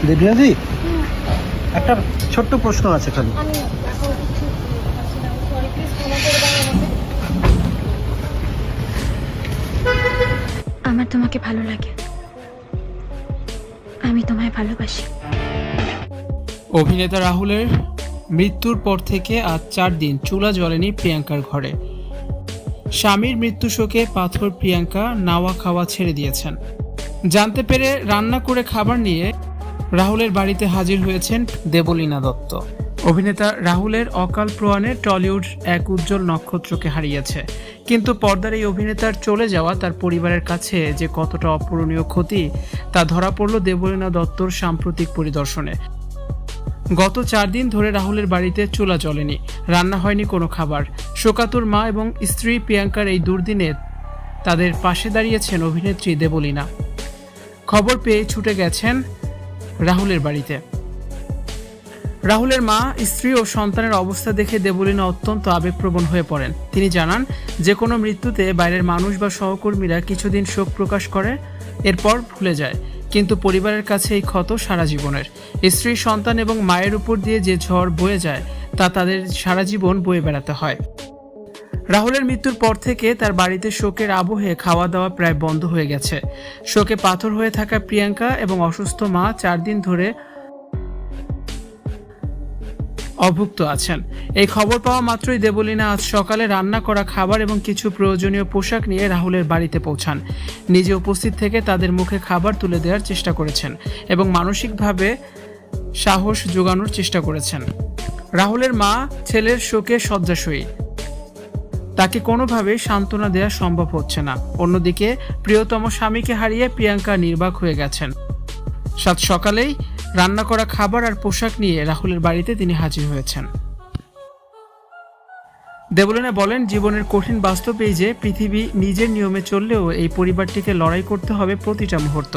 দেবনাদি, একটা ছোট্ট প্রশ্ন আছে খালি। আমি এখন কিছু বলতে পারছি না, সরি, প্লিজ ক্ষমা করে দাও আমাকে। আমার তোমাকে ভালো লাগে, আমি তোমায় ভালোবাসি। অভিনেতা রাহুলের মৃত্যুর পর থেকে আজ 4 দিন চুলা জ্বলেনি প্রিয়াঙ্কার ঘরে। স্বামীর মৃত্যু শোকে পাথর প্রিয়াঙ্কা নাওয়া খাওয়া ছেড়ে দিয়েছেন। জানতে পেরে রান্না করে খাবার নিয়ে রাহুলের বাড়িতে হাজির হয়েছেন দেবলীনা দত্ত। অভিনেতা রাহুলের অকাল প্রয়াণে টলিউড এক উজ্জ্বল নক্ষত্রকে হারিয়েছে, কিন্তু পর্দার এই অভিনেতার চলে যাওয়া তার পরিবারের কাছে যে কতটা অপূরণীয় ক্ষতি তা ধরা পড়ল দেবলীনা দত্তর সাম্প্রতিক পরিদর্শনে। গত 4 দিন ধরে রাহুলের বাড়িতে চুলা জ্বলেনি, রান্না হয়নি কোনো খাবার। শোকাতুর মা এবং স্ত্রী প্রিয়াঙ্কার এই দুর্দিনে তাদের পাশে দাঁড়িয়েছেন অভিনেত্রী দেবলীনা। খবর পেয়ে ছুটে গেছেন রাহুলের বাড়িতে। রাহুলের মা, স্ত্রী ও সন্তানের অবস্থা দেখে দেবলীনা অত্যন্ত আবেগপ্রবণ হয়ে পড়েন। তিনি জানান, যে কোনো মৃত্যুতে বাইরের মানুষ বা সহকর্মীরা কিছুদিন শোক প্রকাশ করে, এরপর ভুলে যায়, কিন্তু পরিবারের কাছে এই ক্ষত সারা জীবনের। স্ত্রী, সন্তান এবং মায়ের উপর দিয়ে যে ঝড় বয়ে যায় তা তাদের সারা জীবন বয়ে বেড়াতে হয়। রাহুলের মৃত্যুর পর থেকে তার বাড়িতে শোকের আবহে খাওয়া দাওয়া প্রায় বন্ধ হয়ে গেছে। শোকে পাথর হয়ে থাকা প্রিয়াঙ্কা এবং অসুস্থ মা 4 দিন ধরে অভুক্ত আছেন। এই খবর পাওয়া মাত্রই দেবলীনা আজ সকালে রান্না করা খাবার এবং কিছু প্রয়োজনীয় পোশাক নিয়ে রাহুলের বাড়িতে পৌঁছান। নিজে উপস্থিত থেকে তাদের মুখে খাবার তুলে দেওয়ার চেষ্টা করেছেন এবং মানসিকভাবে সাহস জোগানোর চেষ্টা করেছেন। রাহুলের মা ছেলের শোকে শয্যাশয়ী, তাকে কোনোভাবেই সান্ত্বনা দেওয়া সম্ভব হচ্ছে না। অন্যদিকে প্রিয়তম স্বামীকে হারিয়ে প্রিয়াঙ্কা নির্বাক হয়ে গেছেন। সাত সকালেই রান্না করা খাবার আর পোশাক নিয়ে রাহুলের বাড়িতে তিনি হাজির হয়েছেন। দেবলীনা বলেন, জীবনের কঠিন বাস্তব এই যে পৃথিবী নিজের নিয়মে চললেও এই পরিবারটিকে লড়াই করতে হবে প্রতিটা মুহূর্ত।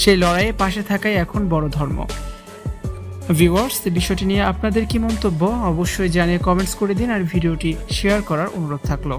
সেই লড়াইয়ে পাশে থাকাই এখন বড় ধর্ম। ভিউয়ার্স, বিষয়টি নিয়ে আপনাদের কি মন্তব্য অবশ্যই জানিয়ে কমেন্টস করে দিন, আর ভিডিওটি শেয়ার করার অনুরোধ থাকলো।